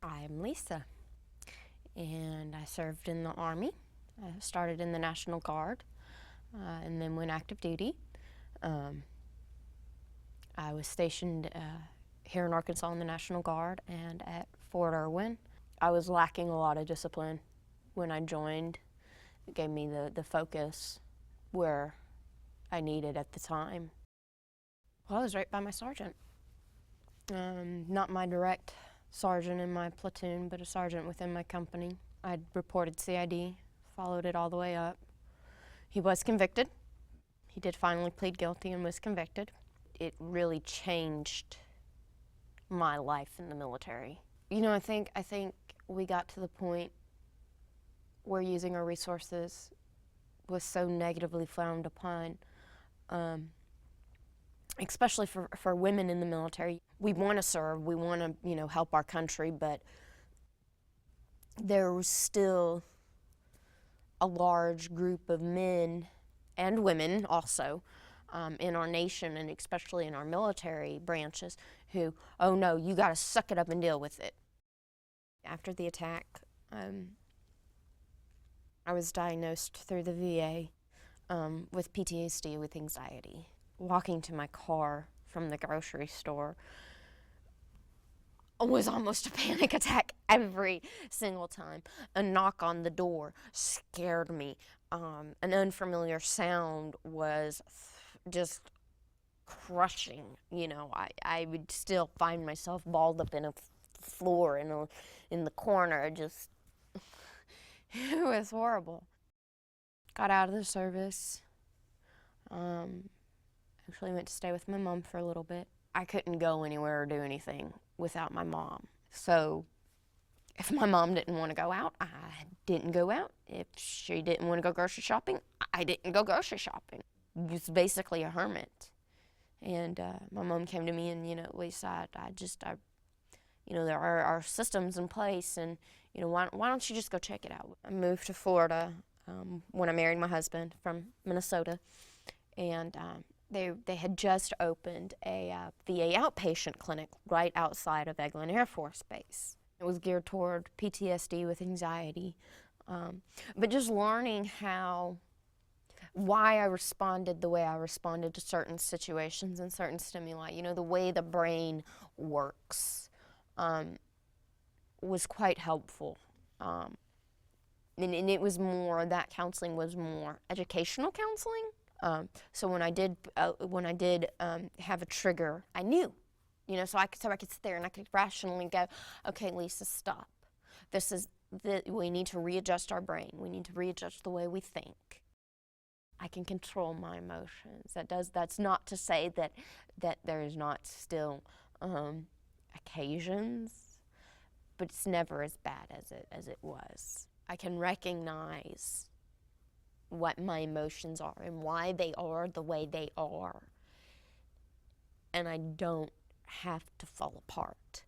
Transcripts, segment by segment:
I'm Lesa, and I served in the Army. I started in the National Guard and then went active duty. I was stationed here in Arkansas in the National Guard and at Fort Irwin. I was lacking a lot of discipline when I joined. It gave me the focus where I needed at the time. Well, I was right by my sergeant. Not my direct sergeant in my platoon, but a sergeant within my company. I'd reported CID, followed it all the way up. He was convicted. He did finally plead guilty and was convicted. It really changed my life in the military. You know, I think we got to the point where using our resources was so negatively frowned upon, especially for women in the military. We want to serve, we want to, help our country, but there was still a large group of men and women also in our nation, and especially in our military branches, who, oh no, you got to suck it up and deal with it. After the attack, I was diagnosed through the VA with PTSD, with anxiety. Walking to my car from the grocery store was almost a panic attack every single time. A knock on the door scared me. An unfamiliar sound was just crushing. I would still find myself balled up in a floor in the corner. Just it was horrible. Got out of the service. Actually went to stay with my mom for a little bit. I couldn't go anywhere or do anything without my mom. So if my mom didn't want to go out, I didn't go out. If she didn't want to go grocery shopping, I didn't go grocery shopping. I was basically a hermit. And my mom came to me and, Lisa, there are systems in place, and, why don't you just go check it out? I moved to Florida when I married my husband from Minnesota, and they had just opened a VA outpatient clinic right outside of Eglin Air Force Base. It was geared toward PTSD with anxiety, but just learning why I responded the way I responded to certain situations and certain stimuli, the way the brain works, was quite helpful. And it was more, that counseling was more educational counseling. So when I did have a trigger, I knew, so I could sit there and I could rationally go, okay, Lisa, stop. We need to readjust our brain. We need to readjust the way we think. I can control my emotions. That's not to say that there is not still occasions, but it's never as bad as it was. I can recognize what my emotions are and why they are the way they are, and I don't have to fall apart.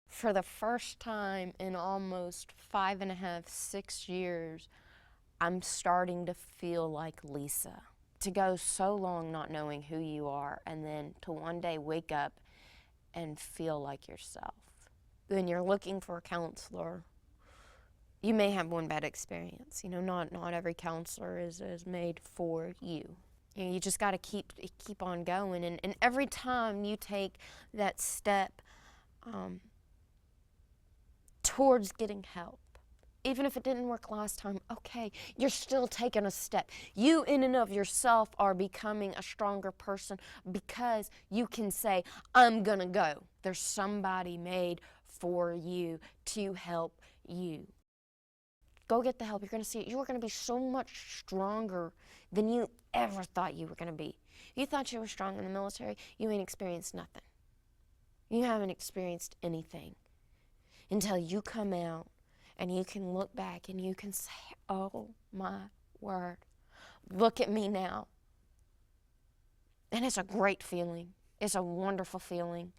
For the first time in almost 5.5, 6 years, I'm starting to feel like Lesa. To go so long not knowing who you are, and then to one day wake up and feel like yourself. When you're looking for a counselor, you may have one bad experience. Not every counselor is made for you. You just got to keep on going, and every time you take that step towards getting help, even if it didn't work last time, okay, you're still taking a step. You in and of yourself are becoming a stronger person because you can say, I'm gonna go. There's somebody made for you to help you. Go get the help. You're gonna see it. You are gonna be so much stronger than you ever thought you were gonna be. You thought you were strong in the military, you ain't experienced nothing. You haven't experienced anything until you come out and you can look back and you can say, oh my word, look at me now. And it's a great feeling. It's a wonderful feeling.